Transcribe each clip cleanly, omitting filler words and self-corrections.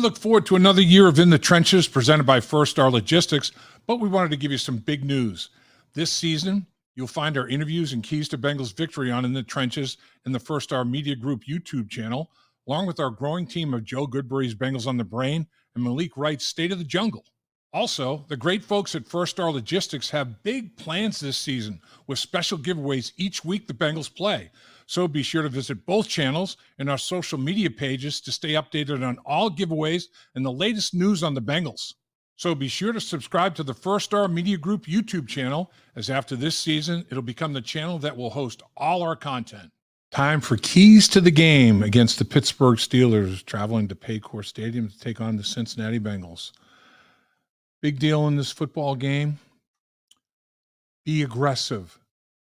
look forward to another year of In the Trenches presented by First Star Logistics, but we wanted to give you some big news. This season, you'll find our interviews and Keys to Bengals Victory on In the Trenches in the First Star Media Group YouTube channel, along with our growing team of Joe Goodberry's Bengals on the Brain and Malik Wright's State of the Jungle. Also, the great folks at First Star Logistics have big plans this season with special giveaways each week the Bengals play. So be sure to visit both channels and our social media pages to stay updated on all giveaways and the latest news on the Bengals. So be sure to subscribe to the First Star Media Group YouTube channel, as after this season, it'll become the channel that will host all our content. Time for Keys to the Game against the Pittsburgh Steelers, traveling to Paycor Stadium to take on the Cincinnati Bengals. Big deal in this football game. Be aggressive.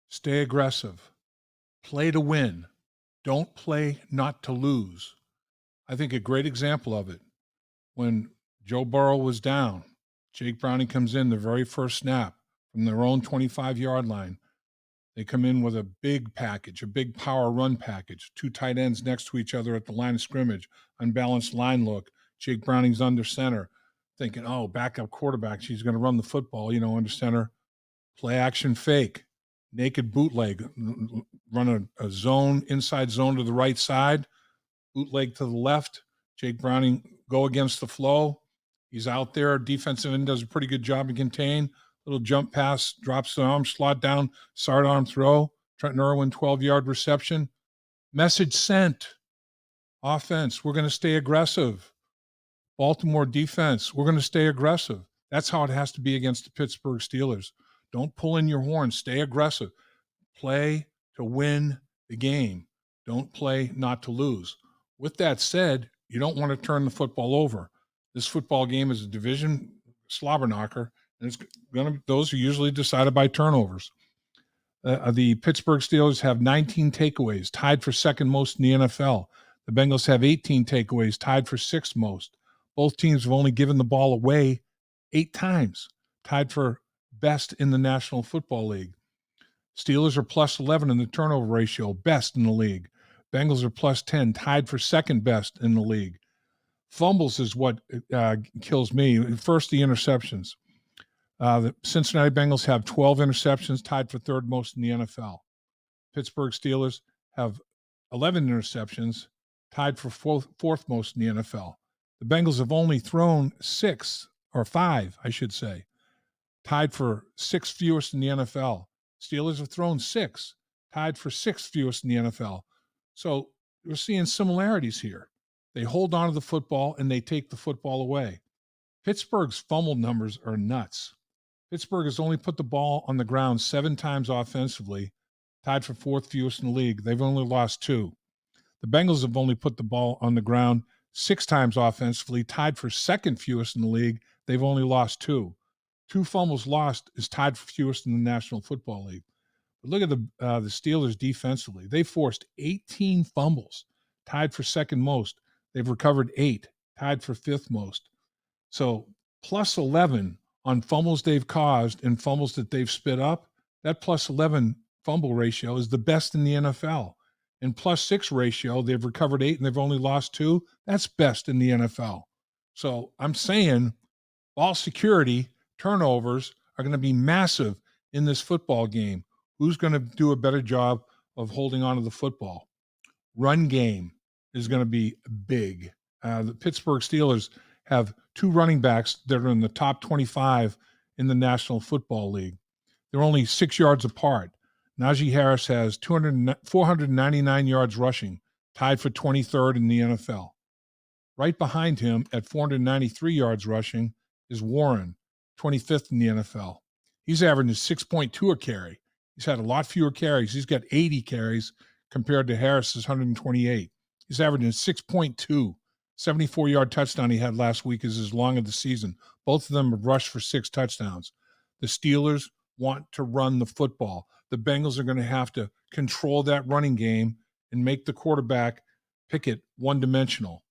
Stay aggressive. Play to win. Don't play not to lose. I think a great example of it, when Joe Burrow was down, Jake Browning comes in the very first snap from their own 25-yard line. They come in with a big package, a big power run package, two tight ends next to each other at the line of scrimmage, unbalanced line look. Jake Browning's under center, thinking, oh, backup quarterback, she's going to run the football, under center. Play action fake, naked bootleg, run a zone, inside zone to the right side, bootleg to the left. Jake Browning go against the flow. He's out there. Defensive end does a pretty good job to contain. Little jump pass, drops the arm, slot down, sidearm throw. Trenton Irwin, 12-yard reception. Message sent. Offense, we're going to stay aggressive. Baltimore defense, we're going to stay aggressive. That's how it has to be against the Pittsburgh Steelers. Don't pull in your horn. Stay aggressive. Play to win the game. Don't play not to lose. With that said, you don't want to turn the football over. This football game is a division slobber knocker, and it's going to. Those are usually decided by turnovers. The Pittsburgh Steelers have 19 takeaways, tied for second most in the NFL. The Bengals have 18 takeaways, tied for sixth most. Both teams have only given the ball away 8 times, tied for best in the National Football League. Steelers are plus 11 in the turnover ratio, best in the league. Bengals are plus 10, tied for second best in the league. Fumbles is what kills me. First, the interceptions. The Cincinnati Bengals have 12 interceptions, tied for third most in the NFL. Pittsburgh Steelers have 11 interceptions, tied for fourth most in the NFL. The Bengals have only thrown 5, I should say, tied for 6th fewest in the NFL. Steelers have thrown 6, tied for 6th fewest in the NFL. So we're seeing similarities here. They hold on to the football and they take the football away. Pittsburgh's fumble numbers are nuts. Pittsburgh has only put the ball on the ground 7 times offensively, tied for 4th fewest in the league. They've only lost 2. The Bengals have only put the ball on the ground 6 times offensively, tied for 2nd fewest in the league. They've only lost 2. 2 fumbles lost is tied for fewest in the National Football League. But look at the Steelers defensively. They forced 18 fumbles, tied for second most. They've recovered 8, tied for 5th most. So plus 11 on fumbles they've caused and fumbles that they've spit up, that plus 11 fumble ratio is the best in the NFL. And plus 6 ratio, they've recovered 8 and they've only lost 2. That's best in the NFL. So I'm saying ball security, turnovers are going to be massive in this football game. Who's going to do a better job of holding on to the football? Run game is going to be big. The Pittsburgh Steelers have 2 running backs that are in the top 25 in the National Football League. They're only 6 yards apart. Najee Harris has 499 yards rushing, tied for 23rd in the NFL. Right behind him at 493 yards rushing is Warren, 25th in the NFL. He's averaging 6.2 a carry. He's had a lot fewer carries. He's got 80 carries compared to Harris's 128. He's averaging 6.2. 74-yard touchdown he had last week is his long of the season. Both of them have rushed for 6 touchdowns. The Steelers want to run the football. The Bengals are going to have to control that running game and make the quarterback Pickett one-dimensional.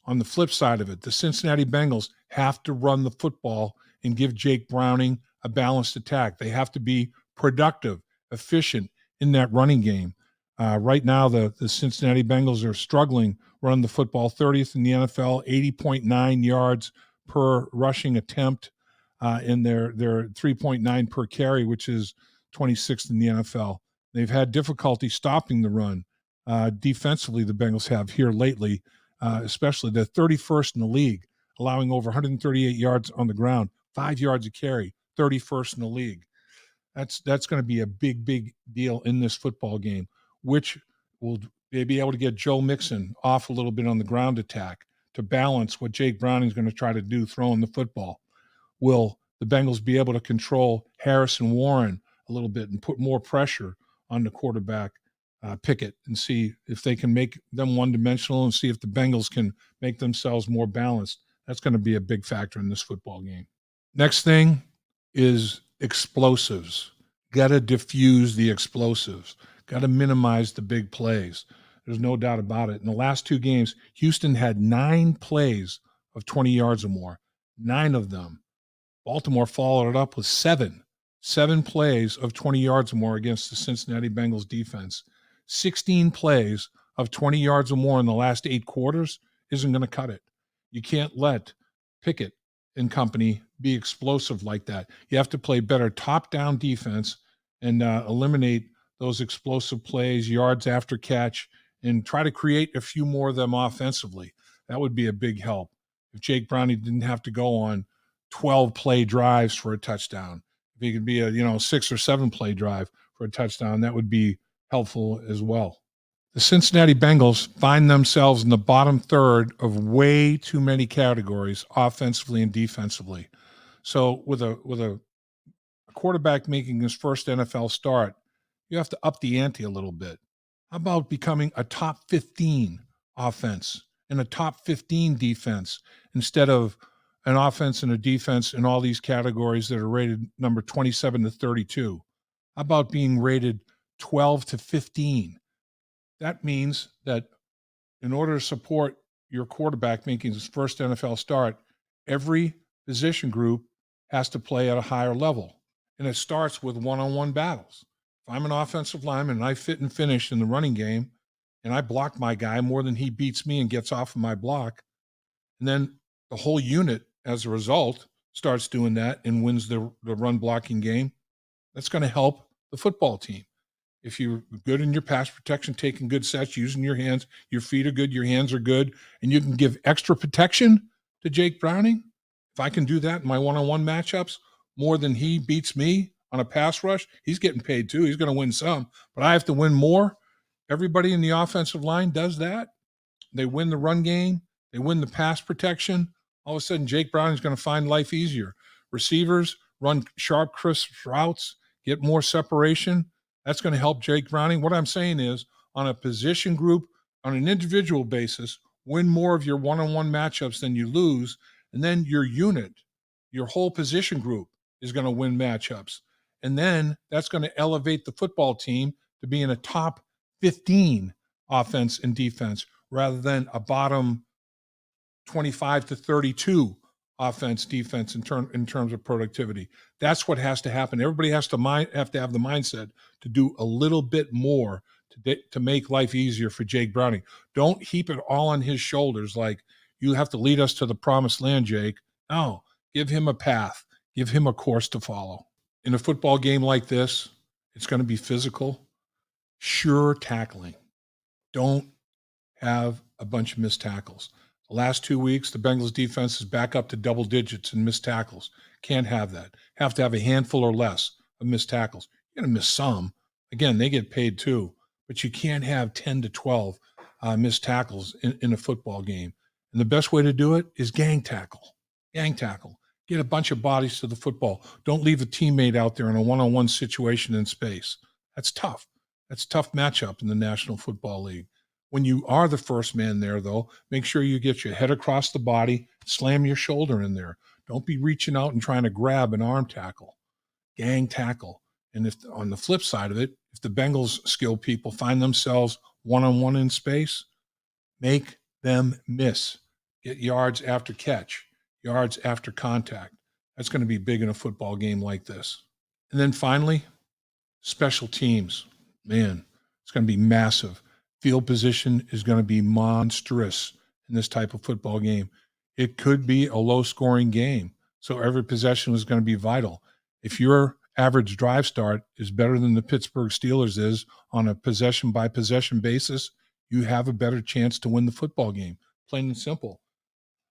On the flip side of it, the Cincinnati Bengals have to run the football and give Jake Browning a balanced attack. They have to be productive, efficient in that running game. Right now, the Cincinnati Bengals are struggling running the football, 30th in the NFL, 80.9 yards per rushing attempt, and they're 3.9 per carry, which is 26th in the NFL. They've had difficulty stopping the run. Defensively, the Bengals have here lately, especially the 31st in the league, allowing over 138 yards on the ground, 5 yards a carry, 31st in the league. That's going to be a big deal in this football game, which will they be able to get Joe Mixon off a little bit on the ground attack to balance what Jake Browning's going to try to do throwing the football. Will the Bengals be able to control Harrison Warren a little bit and put more pressure on the quarterback, Pickett, and see if they can make them one-dimensional and see if the Bengals can make themselves more balanced? That's going to be a big factor in this football game. Next thing is explosives. Got to diffuse the explosives. Got to minimize the big plays. There's no doubt about it. In the last 2 games, Houston had 9 plays of 20 yards or more. 9 of them. Baltimore followed it up with 7 plays of 20 yards or more against the Cincinnati Bengals defense. 16 plays of 20 yards or more in the last 8 quarters isn't going to cut it. You can't let Pickett and company be explosive like that. You have to play better top-down defense and eliminate those explosive plays, yards after catch, and try to create a few more of them offensively. That would be a big help. If Jake Browning didn't have to go on 12 play drives for a touchdown, if he could be a 6 or 7 play drive for a touchdown, that would be helpful as well. The Cincinnati Bengals find themselves in the bottom third of way too many categories, offensively and defensively. So with a quarterback making his first NFL start, you have to up the ante a little bit. How about becoming a top 15 offense and a top 15 defense instead of an offense and a defense in all these categories that are rated number 27 to 32? How about being rated 12 to 15? That means that in order to support your quarterback making his first NFL start, every position group has to play at a higher level. And it starts with one-on-one battles. If I'm an offensive lineman and I fit and finish in the running game and I block my guy more than he beats me and gets off of my block, and then the whole unit, as a result, starts doing that and wins the run blocking game, that's going to help the football team. If you're good in your pass protection, taking good sets, using your hands, your feet are good, your hands are good, and you can give extra protection to Jake Browning, if I can do that in my one-on-one matchups more than he beats me on a pass rush, he's getting paid too. He's going to win some, but I have to win more. Everybody in the offensive line does that. They win the run game. They win the pass protection. All of a sudden, Jake Browning's going to find life easier. Receivers run sharp, crisp routes, get more separation. That's going to help Jake Browning. What I'm saying is, on a position group, on an individual basis, win more of your one-on-one matchups than you lose, and then your unit, your whole position group is going to win matchups. And then that's going to elevate the football team to being a top 15 offense and defense rather than a bottom 25 to 32 offense, defense in terms of productivity. That's what has to happen. Everybody has to have the mindset to do a little bit more to make life easier for Jake Browning. Don't heap it all on his shoulders like you have to lead us to the promised land, Jake. No, give him a path. Give him a course to follow. In a football game like this, it's going to be physical, sure tackling. Don't have a bunch of missed tackles. The last 2 weeks, the Bengals defense is back up to double digits in missed tackles. Can't have that. Have to have a handful or less of missed tackles. You're going to miss some. Again, they get paid too, but you can't have 10 to 12 missed tackles in a football game. And the best way to do it is gang tackle. Gang tackle. Get a bunch of bodies to the football. Don't leave a teammate out there in a one-on-one situation in space. That's tough. That's a tough matchup in the National Football League. When you are the first man there, though, make sure you get your head across the body, slam your shoulder in there. Don't be reaching out and trying to grab an arm tackle. Gang tackle. And if on the flip side of it, if the Bengals skill people find themselves one-on-one in space, make them miss. Get yards after catch, yards after contact. That's going to be big in a football game like this. And then finally, special teams. Man, it's going to be massive. Field position is going to be monstrous in this type of football game. It could be a low-scoring game, so every possession is going to be vital. If your average drive start is better than the Pittsburgh Steelers is on a possession-by-possession basis, you have a better chance to win the football game, plain and simple.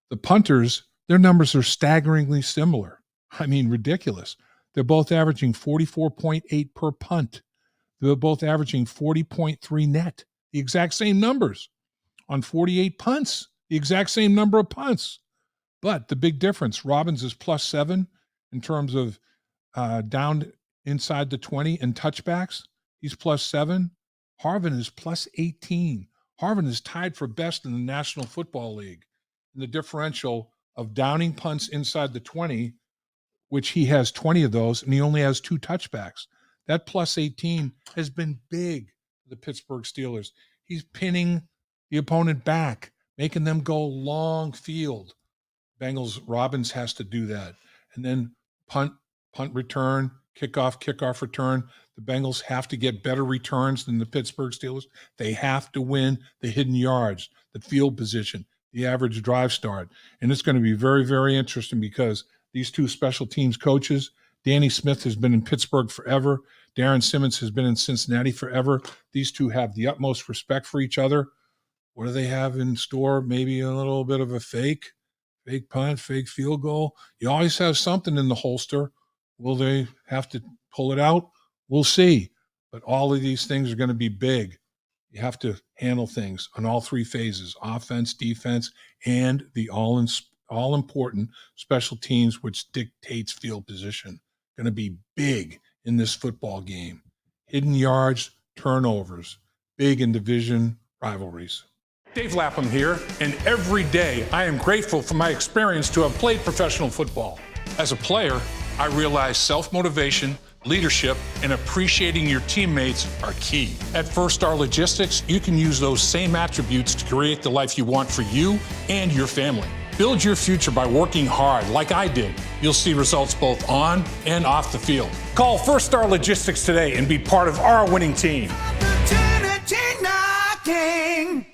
The punters, their numbers are staggeringly similar. I mean, ridiculous. They're both averaging 44.8 per punt. They're both averaging 40.3 net, the exact same numbers on 48 punts, the exact same number of punts. But the big difference, Robbins is +7 in terms of down inside the 20 and touchbacks. He's +7. Harvin is +18. Harvin is tied for best in the National Football League in the differential of downing punts inside the 20, which he has 20 of those, and he only has 2 touchbacks. That +18 has been big for the Pittsburgh Steelers. He's pinning the opponent back, making them go long field. Bengals, Robbins has to do that. And then punt return, kickoff return. The Bengals have to get better returns than the Pittsburgh Steelers. They have to win the hidden yards, the field position, the average drive start. And it's going to be very, very interesting because these two special teams coaches, Danny Smith has been in Pittsburgh forever. Darren Simmons has been in Cincinnati forever. These two have the utmost respect for each other. What do they have in store? Maybe a little bit of a fake punt, fake field goal. You always have something in the holster. Will they have to pull it out? We'll see. But all of these things are going to be big. You have to handle things on all 3 phases, offense, defense, and the all-important special teams, which dictates field position. Going to be big in this football game. Hidden yards, turnovers, big in division rivalries. Dave Lapham here, and every day I am grateful for my experience to have played professional football. As a player, I realize self-motivation, leadership, and appreciating your teammates are key. At First Star Logistics, you can use those same attributes to create the life you want for you and your family. Build your future by working hard like I did. You'll see results both on and off the field. Call First Star Logistics today and be part of our winning team. Opportunity knocking.